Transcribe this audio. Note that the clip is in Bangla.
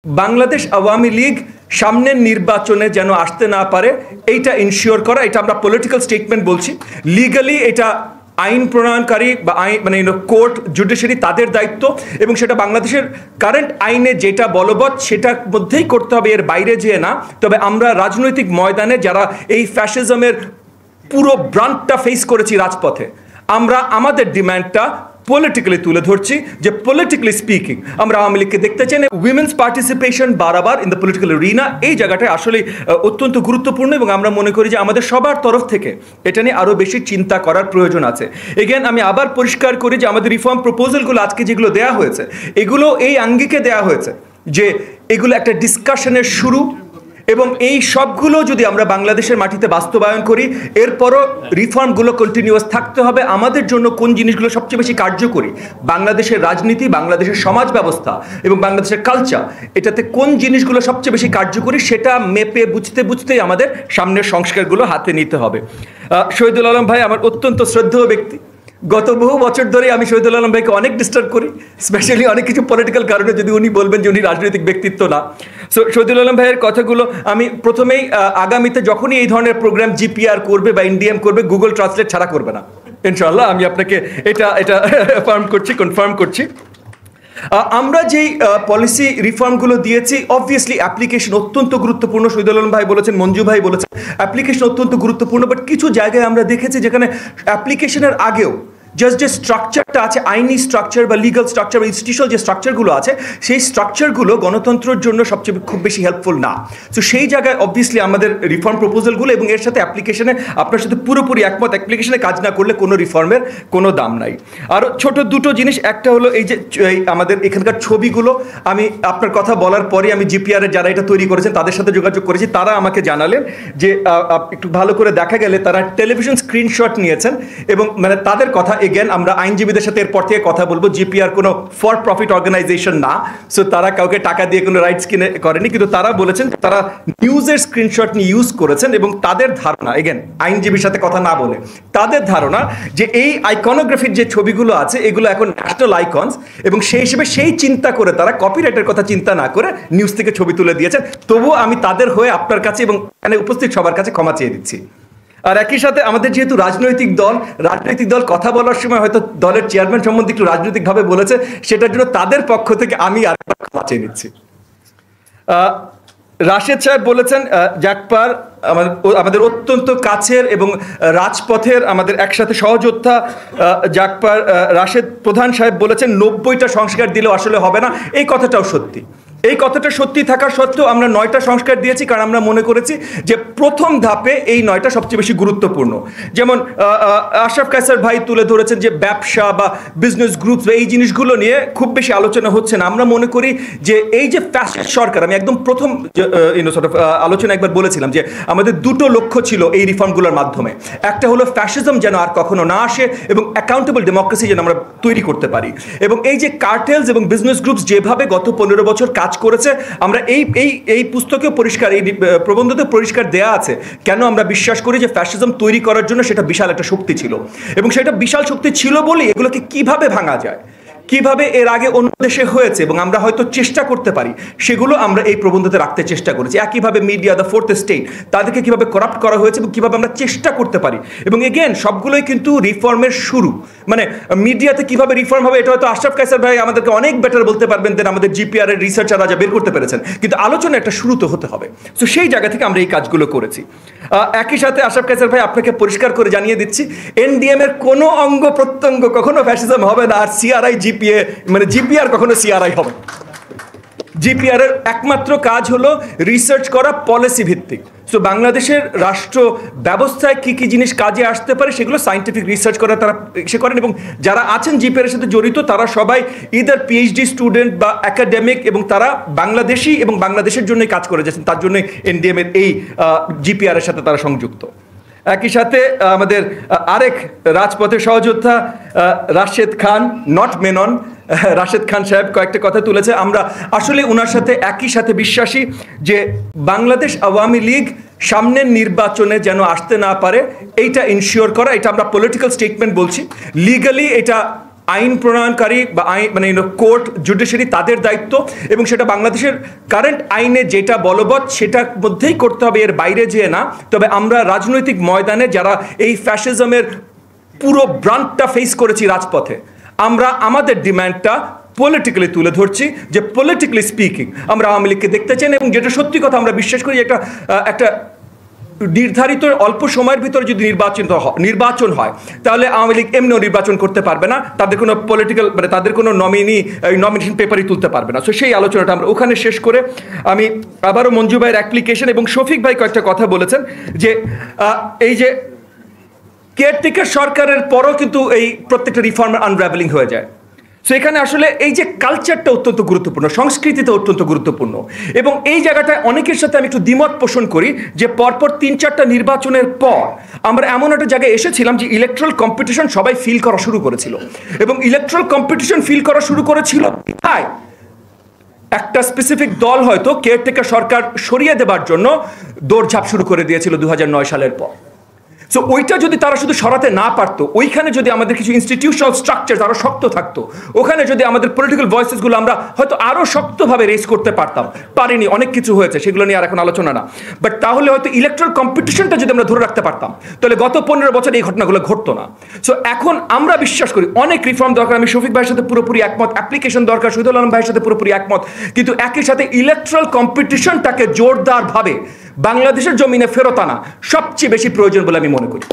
বাংলাদেশ আওয়ামী লীগ সামনের নির্বাচনে যেন আসতে না পারে এইটা ইনশিওর করা, এটা আমরা পলিটিক্যাল স্টেটমেন্ট বলছি। লিগালি এটা আইন প্রণয়নকারী বা আইন মানে কোর্ট জুডিশিয়ারি তাদের দায়িত্ব, এবং সেটা বাংলাদেশের কারেন্ট আইনে যেটা বলবৎ সেটার মধ্যেই করতে হবে, এর বাইরে যেয়ে না। তবে আমরা রাজনৈতিক ময়দানে যারা এই ফ্যাসিজমের পুরো ব্রান্ডটা ফেস করেছি রাজপথে, আমরা আমাদের ডিমান্ডটা পলিটিক্যালি তুলে ধরছি যে পলিটিক্যালি স্পিকিং আমরা আওয়ামী লীগকে দেখতে চাই না। Women's participation Barabar in the political arena, এই জায়গাটায় আসলে অত্যন্ত গুরুত্বপূর্ণ, এবং আমরা মনে করি যে আমাদের সবার তরফ থেকে এটা নিয়ে আরও বেশি চিন্তা করার প্রয়োজন আছে। এগেন আমি আবার পরিষ্কার করি যে আমাদের রিফর্ম প্রপোজালগুলো আজকে যেগুলো দেওয়া হয়েছে এগুলো এই আঙ্গিকে দেওয়া হয়েছে যে এগুলো একটা ডিসকাশনের শুরু, এবং এই সবগুলো যদি আমরা বাংলাদেশের মাটিতে বাস্তবায়ন করি এরপরও রিফর্মগুলো কন্টিনিউয়াস থাকতে হবে। আমাদের জন্য কোন জিনিসগুলো সবচেয়ে বেশি কার্যকরী, বাংলাদেশের রাজনীতি, বাংলাদেশের সমাজ ব্যবস্থা এবং বাংলাদেশের কালচার, এটাতে কোন জিনিসগুলো সবচেয়ে বেশি কার্যকরী সেটা মেপে বুঝতেই আমাদের সামনের সংস্কারগুলো হাতে নিতে হবে। শহীদুল আলম ভাই আমার অত্যন্ত শ্রদ্ধেয় ব্যক্তি। গত বহু বছর ধরে আমি শহীদুল আলম ভাইকে অনেক ডিস্টার্ব করি, স্পেশালি অনেক কিছু পলিটিক্যাল কারণে, যদি উনি বলবেন যে উনি রাজনৈতিক ব্যক্তিত্ব না। সো শহীদুল আলম ভাইয়ের কথাগুলো আমি প্রথমেই আগামীতে যখনই এই ধরনের প্রোগ্রাম জিপিআর করবে বা এনডিএম করবে, গুগল ট্রান্সলেট ছাড়া করবে না ইনশাআল্লাহ। আমি আপনাকে এটা কনফার্ম করছি। আমরা যেই পলিসি রিফর্মগুলো দিয়েছি, অবভিয়াসলি অ্যাপ্লিকেশন অত্যন্ত গুরুত্বপূর্ণ। শহীদুল আলম ভাই বলেছেন, মঞ্জু ভাই বলেছেন, অ্যাপ্লিকেশন অত্যন্ত গুরুত্বপূর্ণ। বাট কিছু জায়গায় আমরা দেখেছি যেখানে অ্যাপ্লিকেশনের আগেও জাস্ট যে স্ট্রাকচারটা আছে, আইনি স্ট্রাকচার বা লিগাল স্ট্রাকচার বা ইনস্টিটিউশনাল যে স্ট্রাকচারগুলো আছে, সেই স্ট্রাকচারগুলো গণতন্ত্রের জন্য সবচেয়ে খুব বেশি হেল্পফুল না। তো সেই জায়গায় অবভিয়াসলি আমাদের রিফর্ম প্রপোজালগুলো এবং এর সাথে অ্যাপ্লিকেশনে আপনার সাথে পুরোপুরি একমত, অ্যাপ্লিকেশনে কাজ না করলে কোনো রিফর্মের কোনো দাম নাই। আরও ছোট দুটো জিনিস, একটা হলো এই যে আমাদের এখানকার ছবিগুলো, আমি আপনার কথা বলার পরে আমি জিপিআরের যারা এটা তৈরি করেছেন তাদের সাথে যোগাযোগ করেছি, তারা আমাকে জানালেন যে একটু ভালো করে দেখা গেলে তারা টেলিভিশন স্ক্রিনশট নিয়েছেন, এবং মানে তাদের কথা এগেন আমরা আইনজীবীদের সাথে এরপর থেকে কথা বলবো। জিপিআর কোনো ফর প্রফিট অর্গানাইজেশন না, সো তারা কাউকে টাকা দিয়ে কোনো রাইটস কিনে করেনি, কিন্তু তারা বলেছেন তারা নিউজের স্ক্রিনশট নিয়ে ইউজ করেছেন, এবং তাদের ধারণা, এগেন আইনজীবীর সাথে কথা না বলে, তাদের ধারণা যে এই আইকনোগ্রাফির যে ছবিগুলো আছে এগুলো এখন ন্যাশনাল আইকনস, এবং সেই হিসেবে সেই চিন্তা করে তারা কপিরাইটের কথা চিন্তা না করে নিউজ থেকে ছবি তুলে দিয়েছেন। তবুও আমি তাদের হয়ে আপনার কাছে এবং এখানে উপস্থিত সবার কাছে ক্ষমা চেয়ে দিচ্ছি। আর একই সাথে আমাদের যেহেতু রাজনৈতিক দল কথা বলার সময় হয়তো দলের চেয়ারম্যান সম্বন্ধে একটু রাজনৈতিকভাবে বলেছে, সেটার জন্য তাদের পক্ষ থেকে আমি আরেকবার ক্ষমা চেয়ে নিচ্ছি। রাশেদ সাহেব বলেছেন জাকপার আমাদের অত্যন্ত কাছের এবং রাজপথের আমাদের একসাথে সহযোদ্ধা জাকপার রাশেদ প্রধান সাহেব বলেছেন 90টা সংস্কার দিলেও আসলে হবে না। এই কথাটাও সত্যি। এই কথাটা সত্যি থাকা সত্ত্বেও আমরা 9টা সংস্কার দিয়েছি, কারণ আমরা মনে করেছি যে প্রথম ধাপে এই 9টা সবচেয়ে বেশি গুরুত্বপূর্ণ। যেমন আশরাফ কায়সার ভাই তুলে ধরেছেন যে ব্যবসা বা বিজনেস গ্রুপস বা এই জিনিসগুলো নিয়ে খুব বেশি আলোচনা হচ্ছে না। আমরা মনে করি যে এই যে ফ্যাসিস্ট সরকার, আমি একদম প্রথম আলোচনা একবার বলেছিলাম যে আমাদের দুটো লক্ষ্য ছিল এই রিফর্মগুলোর মাধ্যমে। একটা হলো ফ্যাসিজম যেন আর কখনো না আসে, এবং অ্যাকাউন্টেবল ডেমোক্রেসি যেন আমরা তৈরি করতে পারি। এবং এই যে কার্টেলস এবং বিজনেস গ্রুপস যেভাবে গত 15 বছর কাজ করেছে, আমরা এই পুস্তকেও পরিষ্কার, এই প্রবন্ধতে পরিষ্কার দেয়া আছে কেন আমরা বিশ্বাস করি যে ফ্যাসিজম তৈরি করার জন্য সেটা বিশাল একটা শক্তি ছিল, এবং সেটা বিশাল শক্তি ছিল বলেই এগুলোকে কিভাবে ভাঙা যায়, কিভাবে এর আগে অন্য দেশে হয়েছে এবং আমরা হয়তো চেষ্টা করতে পারি, সেগুলো আমরা এই প্রবন্ধতে রাখতে চেষ্টা করেছি। একইভাবে মিডিয়া, দ্য ফোর্থ স্টেট, তাদেরকে কিভাবে করাপ্ট করা হয়েছে এবং কিভাবে আমরা চেষ্টা করতে পারি। এবং এগেন সবগুলোই কিন্তু রিফর্মের শুরু। মানে মিডিয়াতে কিভাবে রিফর্ম হবে এটা হয়তো আশরাফ কায়সার ভাই আমাদেরকে অনেক বেটার বলতে পারবেন দেন আমাদের জিপিআর এর রিসার্চাররা যা বের করতে পেরেছেন, কিন্তু আলোচনা একটা শুরু তো হতে হবে। তো সেই জায়গা থেকে আমরা এই কাজগুলো করেছি। একই সাথে আশরাফ কায়সার ভাই আপনাকে পরিষ্কার করে জানিয়ে দিচ্ছি, এনডিএম এর কোনো অঙ্গ প্রত্যঙ্গ কখনো ফ্যাসিজম হবে না, আর সিআরআই জিপিআর কখনো সিআরআই হবে। জিপিআর এর একমাত্র কাজ হলো রিসার্চ করা পলিসি ভিত্তিক। সো বাংলাদেশের রাষ্ট্র ব্যবস্থায় কি কি জিনিস কাজে আসতে পারে সেগুলো সায়েন্টিফিক রিসার্চ করা তারা করেন, এবং যারা আছেন জিপিআর এর সাথে জড়িত তারা সবাই ইদার পিএইচডি স্টুডেন্ট বা একাডেমিক, এবং তারা বাংলাদেশি এবং বাংলাদেশের জন্যই কাজ করে যাচ্ছেন, তার জন্যই এনডিএম এর এই জিপিআর এর সাথে তারা সংযুক্ত। একই সাথে আমাদের আরেক রাজপথের সহযোদ্ধা রাশেদ খান, নট মেনন, রাশেদ খান সাহেব কয়েকটা কথা তুলেছে। আমরা আসলে ওনার সাথে একই সাথে বিশ্বাসী যে বাংলাদেশ আওয়ামী লীগ সামনের নির্বাচনে যেন আসতে না পারে এইটা ইনশিওর করা, এটা আমরা পলিটিক্যাল স্টেটমেন্ট বলছি। লিগালি এটা আইন প্রণয়নকারী বা কোর্ট জুডিশিয়ারি তাদের দায়িত্ব, এবং সেটা বাংলাদেশের কারেন্ট আইনে যেটা বলবৎ সেটার মধ্যেই করতে হবে, এর বাইরে যেয়ে না। তবে আমরা রাজনৈতিক ময়দানে যারা এই ফ্যাসিজমের পুরো ব্রান্ডটা ফেস করেছি রাজপথে, আমরা আমাদের ডিমান্ডটা পলিটিক্যালি তুলে ধরছি, যে পলিটিক্যালি স্পিকিং আমরা আওয়ামী লীগকে দেখতে চাই না, এবং যেটা সত্যি কথা আমরা বিশ্বাস করি একটা নির্ধারিত অল্প সময়ের ভিতরে যদি নির্বাচন হয় তাহলে আওয়ামী লীগ এমনিও নির্বাচন করতে পারবে না, তাদের কোনো পলিটিক্যাল তাদের কোনো নমিনেশন পেপারই তুলতে পারবে না। সো সেই আলোচনাটা আমরা ওখানে শেষ করে আমি আবারও মঞ্জু ভাইয়ের অ্যাপ্লিকেশন এবং শফিক ভাই কয়েকটা কথা বলেছেন যে এই যে কেয়ারটেকার সরকারের পরও কিন্তু এই প্রত্যেকটা রিফর্মের আনরাভেলিং হয়ে যায়। সো এখানে আসলে এই যে কালচারটা অত্যন্ত গুরুত্বপূর্ণ, সংস্কৃতিটা অত্যন্ত গুরুত্বপূর্ণ, এবং এই জায়গাটায় অনেকের সাথে আমি একটু দ্বিমত পোষণ করি যে পরপর 3-4টা নির্বাচনের পর আমরা এমন একটা জায়গায় এসেছিলাম যে ইলেকট্রাল কম্পিটিশন সবাই ফিল করা শুরু করেছিল, এবং ইলেকট্রাল কম্পিটিশন ফিল করা শুরু করেছিল তাই একটা স্পেসিফিক দল হয়তো কেয়ারটেকার সরকার সরিয়ে দেবার জন্য দৌড়ঝাঁপ শুরু করে দিয়েছিল 2009 সালের পর। সো ওইটা যদি তারা শুধু সরাতে না পারতো, ওইখানে যদি আমাদের কিছু ইনস্টিটিউশনাল স্ট্রাকচার আরও শক্ত থাকতো, ওখানে যদি আমাদের পলিটিক্যাল ভয়েসেসগুলো আমরা হয়তো আরও শক্তভাবে রেজ করতে পারতাম, পারিনি, অনেক কিছু হয়েছে, সেগুলো নিয়ে আর এখন আলোচনা না, বাট তাহলে হয়তো ইলেকট্রাল কম্পিটিশনটা যদি আমরা ধরে রাখতে পারতাম তাহলে গত 15 বছর এই ঘটনাগুলো ঘটতো না। সো এখন আমরা বিশ্বাস করি অনেক রিফর্ম দরকার, আমি শফিক ভাইয়ের সাথে পুরোপুরি একমত, অ্যাপ্লিকেশন দরকার, শহীদুল আলম ভাইয়ের সাথে পুরোপুরি একমত, কিন্তু একই সাথে ইলেকট্রাল কম্পিটিশনটাকে জোরদারভাবে বাংলাদেশের জমিনে ফেরত আনা সবচেয়ে বেশি প্রয়োজন বলে আমি মনে করি।